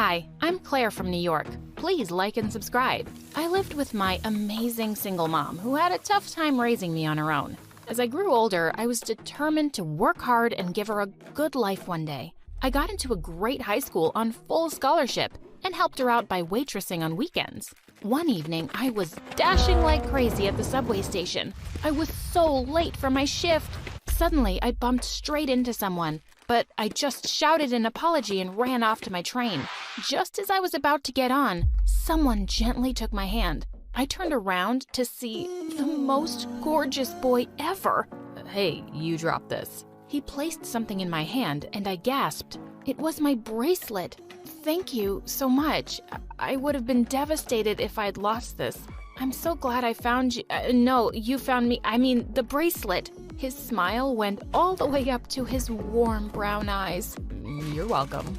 Hi, I'm Claire from New York. Please like and subscribe. I lived with my amazing single mom who had a tough time raising me on her own. As I grew older, I was determined to work hard and give her a good life one day. I got into a great high school on full scholarship and helped her out by waitressing on weekends. One evening, I was dashing like crazy at the subway station. I was so late for my shift. Suddenly, I bumped straight into someone, but I just shouted an apology and ran off to my train. Just as I was about to get on, someone gently took my hand. I turned around to see the most gorgeous boy ever. Hey, you dropped this. He placed something in my hand and I gasped. It was my bracelet. Thank you so much. I would have been devastated if I'd lost this. I'm so glad I found you. No, you found me. I mean, the bracelet. His smile went all the way up to his warm brown eyes. You're welcome.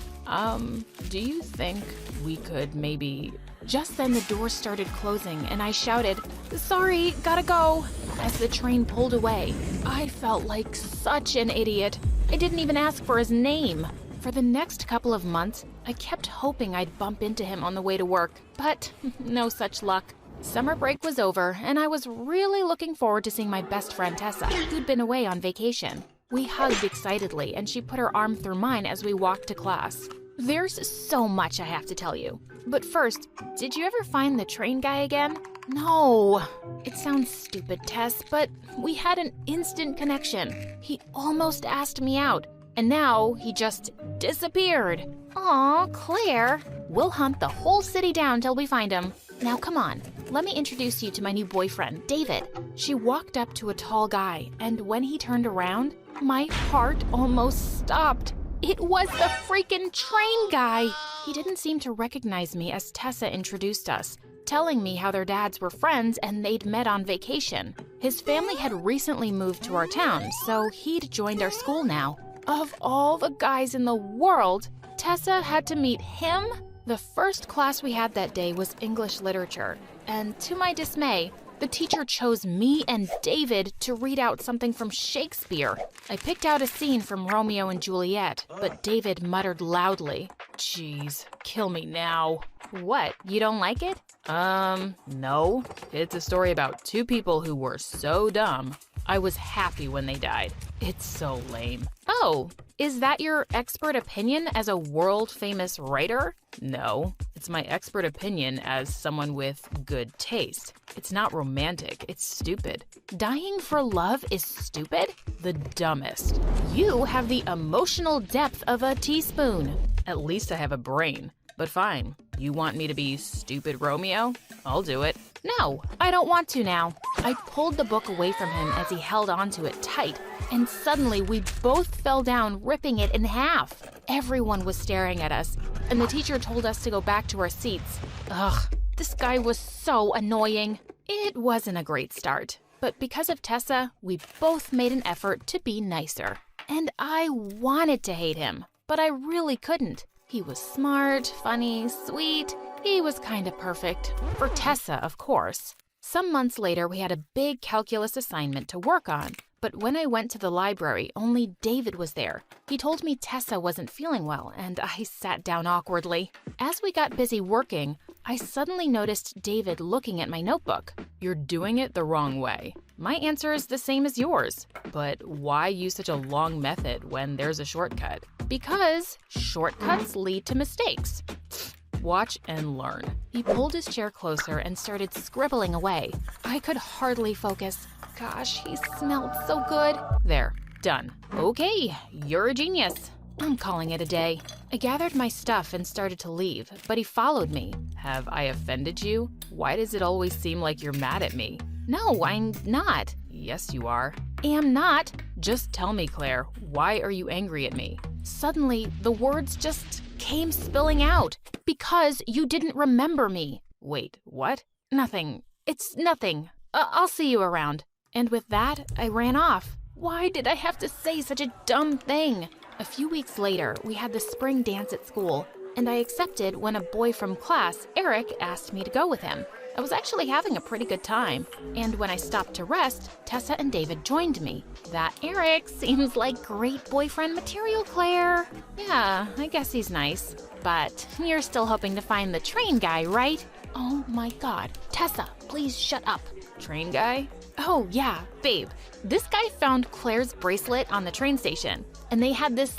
Do you think we could maybe... Just then the door started closing and I shouted, "Sorry, gotta go," as the train pulled away. I felt like such an idiot. I didn't even ask for his name. For the next couple of months, I kept hoping I'd bump into him on the way to work, but no such luck. Summer break was over, and I was really looking forward to seeing my best friend Tessa, who'd been away on vacation. We hugged excitedly, and she put her arm through mine as we walked to class. There's so much I have to tell you. But first, did you ever find the train guy again? No. It sounds stupid, Tess, but we had an instant connection. He almost asked me out, and now he just disappeared. Aw, Claire. We'll hunt the whole city down till we find him. Now come on, let me introduce you to my new boyfriend, David. She walked up to a tall guy, and when he turned around, my heart almost stopped. It was the freaking train guy! He didn't seem to recognize me as Tessa introduced us, telling me how their dads were friends and they'd met on vacation. His family had recently moved to our town, so he'd joined our school now. Of all the guys in the world, Tessa had to meet him? The first class we had that day was English literature, and to my dismay, the teacher chose me and David to read out something from Shakespeare. I picked out a scene from Romeo and Juliet, but David muttered loudly, "Jeez, kill me now." What, you don't like it? No. It's a story about two people who were so dumb. I was happy when they died. It's so lame. Oh, is that your expert opinion as a world-famous writer? No, it's my expert opinion as someone with good taste. It's not romantic, it's stupid. Dying for love is stupid? The dumbest. You have the emotional depth of a teaspoon. At least I have a brain. But fine, you want me to be stupid Romeo? I'll do it. No, I don't want to now. I pulled the book away from him as he held onto it tight, and suddenly we both fell down, ripping it in half. Everyone was staring at us, and the teacher told us to go back to our seats. Ugh, this guy was so annoying. It wasn't a great start, but because of Tessa, we both made an effort to be nicer. And I wanted to hate him, but I really couldn't. He was smart, funny, sweet. He was kinda perfect. For Tessa, of course. Some months later, we had a big calculus assignment to work on. But when I went to the library, only David was there. He told me Tessa wasn't feeling well, and I sat down awkwardly. As we got busy working, I suddenly noticed David looking at my notebook. You're doing it the wrong way. My answer is the same as yours. But why use such a long method when there's a shortcut? Because shortcuts lead to mistakes. Watch and learn. He pulled his chair closer and started scribbling away. I could hardly focus. Gosh, he smelled so good. There, done. Okay, you're a genius. I'm calling it a day. I gathered my stuff and started to leave, but he followed me. Have I offended you? Why does it always seem like you're mad at me? No, I'm not. Yes, you are. Am not. Just tell me, Claire, why are you angry at me? Suddenly, the words just came spilling out. Because you didn't remember me. Wait, what? Nothing. It's nothing. I'll see you around. And with that, I ran off. Why did I have to say such a dumb thing? A few weeks later, we had the spring dance at school, and I accepted when a boy from class, Eric, asked me to go with him. I was actually having a pretty good time. And when I stopped to rest, Tessa and David joined me. That Eric seems like great boyfriend material, Claire. Yeah, I guess he's nice. But you're still hoping to find the train guy, right? Oh my god. Tessa, please shut up. Train guy? Oh yeah, babe. This guy found Claire's bracelet on the train station. And they had this,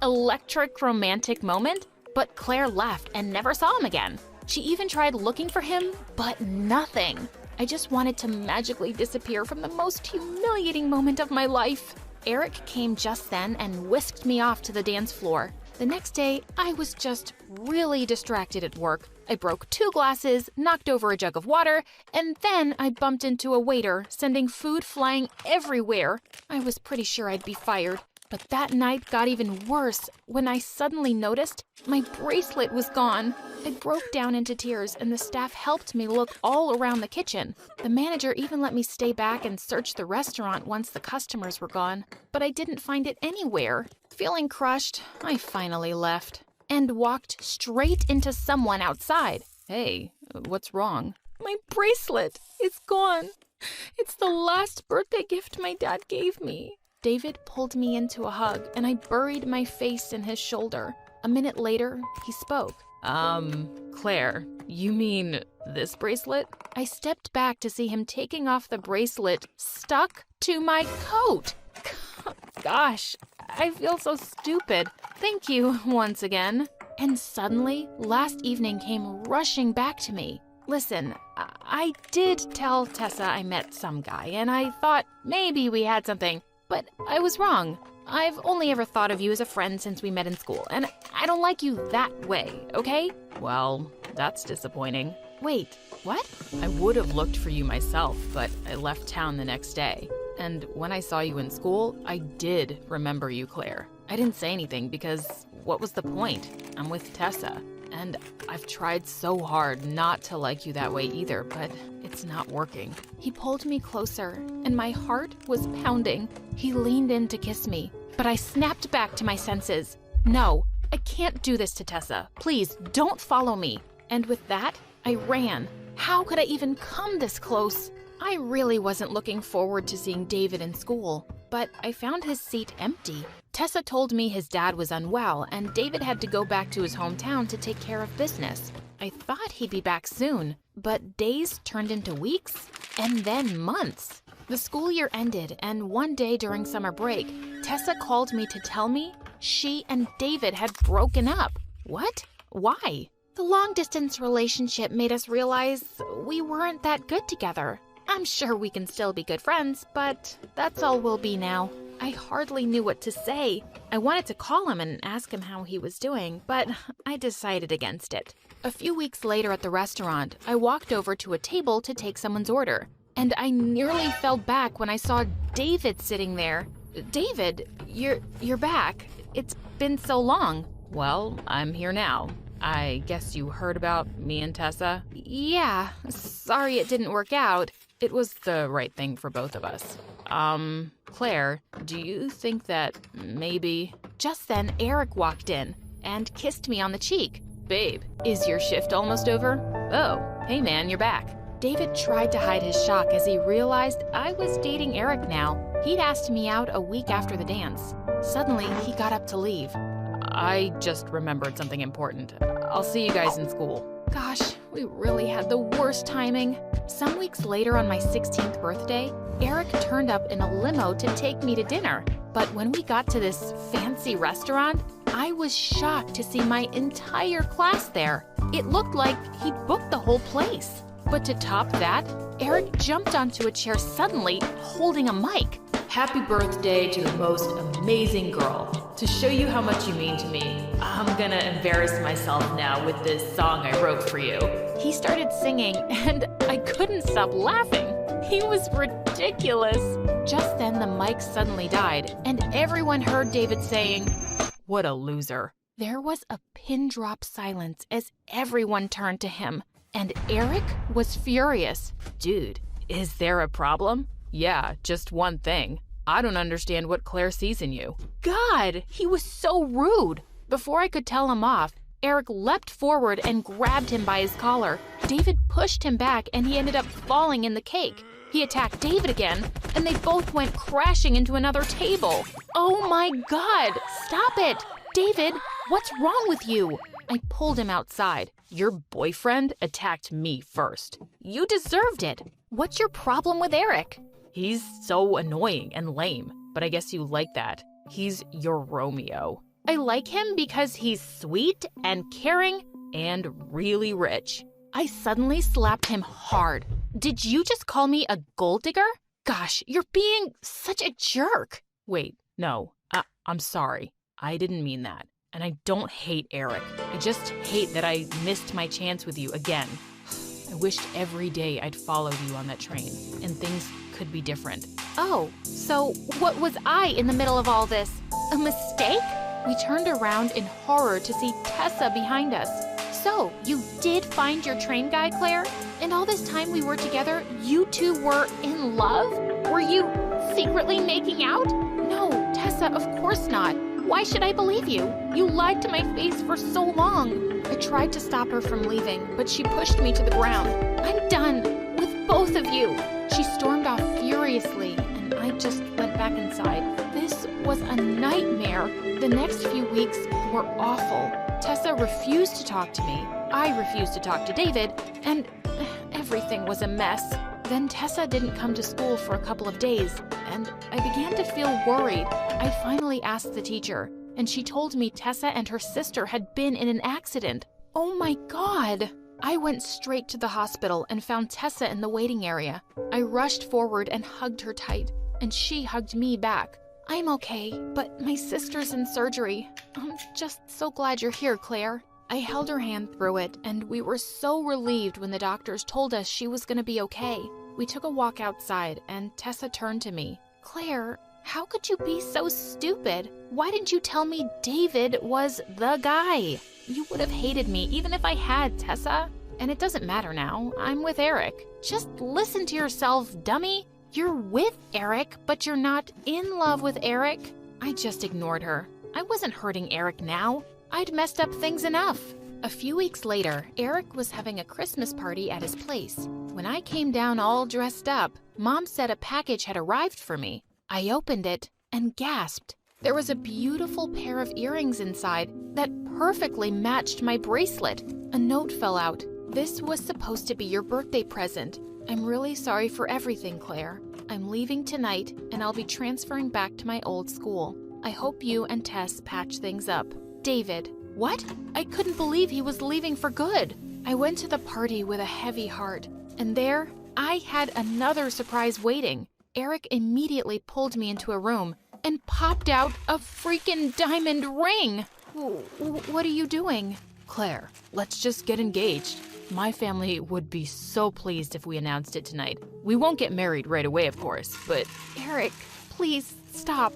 electric romantic moment. But Claire left and never saw him again. She even tried looking for him, but nothing. I just wanted to magically disappear from the most humiliating moment of my life. Eric came just then and whisked me off to the dance floor. The next day, I was just really distracted at work. I broke 2 glasses, knocked over a jug of water, and then I bumped into a waiter, sending food flying everywhere. I was pretty sure I'd be fired. But that night got even worse when I suddenly noticed my bracelet was gone. I broke down into tears and the staff helped me look all around the kitchen. The manager even let me stay back and search the restaurant once the customers were gone, but I didn't find it anywhere. Feeling crushed, I finally left and walked straight into someone outside. Hey, what's wrong? My bracelet is gone. It's the last birthday gift my dad gave me. David pulled me into a hug, and I buried my face in his shoulder. A minute later, he spoke. Claire, you mean this bracelet? I stepped back to see him taking off the bracelet stuck to my coat. Gosh, I feel so stupid. Thank you once again. And suddenly, last evening came rushing back to me. Listen, I did tell Tessa I met some guy, and I thought maybe we had something. But I was wrong. I've only ever thought of you as a friend since we met in school, and I don't like you that way, okay? Well, that's disappointing. Wait, what? I would have looked for you myself, but I left town the next day. And when I saw you in school, I did remember you, Claire. I didn't say anything because what was the point? I'm with Tessa. And I've tried so hard not to like you that way either, but it's not working. He pulled me closer, and my heart was pounding. He leaned in to kiss me, but I snapped back to my senses. No, I can't do this to Tessa. Please, don't follow me. And with that, I ran. How could I even come this close? I really wasn't looking forward to seeing David in school, but I found his seat empty. Tessa told me his dad was unwell and David had to go back to his hometown to take care of business. I thought he'd be back soon, but days turned into weeks and then months. The school year ended, and one day during summer break, Tessa called me to tell me she and David had broken up. What? Why? The long-distance relationship made us realize we weren't that good together. I'm sure we can still be good friends, but that's all we'll be now. I hardly knew what to say. I wanted to call him and ask him how he was doing, but I decided against it. A few weeks later at the restaurant, I walked over to a table to take someone's order, and I nearly fell back when I saw David sitting there. David, you're back. It's been so long. Well, I'm here now. I guess you heard about me and Tessa? Yeah, sorry it didn't work out. It was the right thing for both of us. Claire, do you think that maybe... Just then, Eric walked in and kissed me on the cheek. Babe, is your shift almost over? Oh, hey man, you're back. David tried to hide his shock as he realized I was dating Eric now. He'd asked me out a week after the dance. Suddenly, he got up to leave. I just remembered something important. I'll see you guys in school. Gosh, we really had the worst timing. Some weeks later on my 16th birthday, Eric turned up in a limo to take me to dinner. But when we got to this fancy restaurant, I was shocked to see my entire class there. It looked like he'd booked the whole place. But to top that, Eric jumped onto a chair suddenly, holding a mic. Happy birthday to the most amazing girl. To show you how much you mean to me, I'm gonna embarrass myself now with this song I wrote for you. He started singing, and I couldn't stop laughing. He was ridiculous. Just then, the mic suddenly died, and everyone heard David saying, "What a loser." There was a pin drop silence as everyone turned to him, and Eric was furious. Dude, is there a problem? Yeah, just one thing. I don't understand what Claire sees in you. God, he was so rude. Before I could tell him off, Eric leapt forward and grabbed him by his collar. David pushed him back and he ended up falling in the cake. He attacked David again, and they both went crashing into another table. Oh my God, stop it! David, what's wrong with you? I pulled him outside. Your boyfriend attacked me first. You deserved it. What's your problem with Eric? He's so annoying and lame, but I guess you like that. He's your Romeo. I like him because he's sweet and caring and really rich. I suddenly slapped him hard. Did you just call me a gold digger? Gosh, you're being such a jerk. Wait, no, I'm sorry. I didn't mean that. And I don't hate Eric. I just hate that I missed my chance with you again. I wished every day I'd followed you on that train and things could be different. Oh, so what was I in the middle of all this? A mistake? We turned around in horror to see Tessa behind us. So, you did find your train guy, Claire? And all this time we were together, you two were in love? Were you secretly making out? No, Tessa, of course not. Why should I believe you? You lied to my face for so long. I tried to stop her from leaving, but she pushed me to the ground. I'm done with both of you. She stormed off furiously, and I just went back inside. This was a nightmare. The next few weeks were awful. Tessa refused to talk to me. I refused to talk to David, and everything was a mess. Then Tessa didn't come to school for a couple of days, and I began to feel worried. I finally asked the teacher, and she told me Tessa and her sister had been in an accident. Oh my God! I went straight to the hospital and found Tessa in the waiting area. I rushed forward and hugged her tight, and she hugged me back. I'm okay, but my sister's in surgery. I'm just so glad you're here, Claire. I held her hand through it, and we were so relieved when the doctors told us she was going to be okay. We took a walk outside, and Tessa turned to me. Claire, how could you be so stupid? Why didn't you tell me David was the guy? You would have hated me even if I had, Tessa. And it doesn't matter now. I'm with Eric. Just listen to yourself, dummy. You're with Eric, but you're not in love with Eric. I just ignored her. I wasn't hurting Eric now. I'd messed up things enough. A few weeks later, Eric was having a Christmas party at his place. When I came down all dressed up, Mom said a package had arrived for me. I opened it and gasped. There was a beautiful pair of earrings inside that perfectly matched my bracelet. A note fell out. This was supposed to be your birthday present. I'm really sorry for everything, Claire. I'm leaving tonight, and I'll be transferring back to my old school. I hope you and Tess patch things up. David. What? I couldn't believe he was leaving for good. I went to the party with a heavy heart, and there, I had another surprise waiting. Eric immediately pulled me into a room and popped out a freaking diamond ring. What are you doing? Claire, let's just get engaged. My family would be so pleased if we announced it tonight. We won't get married right away, of course, but... Eric, please stop.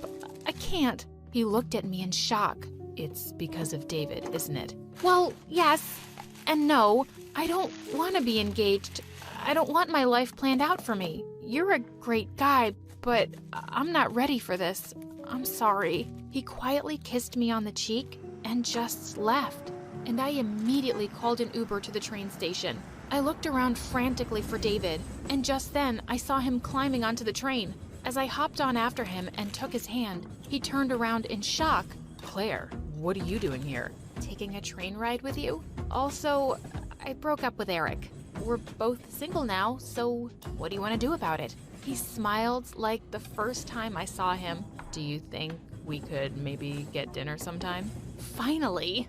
I can't. He looked at me in shock. It's because of David, isn't it? Well, yes and no. I don't want to be engaged. I don't want my life planned out for me. You're a great guy, but I'm not ready for this. I'm sorry. He quietly kissed me on the cheek and just left. And I immediately called an Uber to the train station. I looked around frantically for David, and just then I saw him climbing onto the train. As I hopped on after him and took his hand, he turned around in shock. Claire, what are you doing here? Taking a train ride with you? Also, I broke up with Eric. We're both single now, so what do you want to do about it? He smiled like the first time I saw him. Do you think we could maybe get dinner sometime? Finally!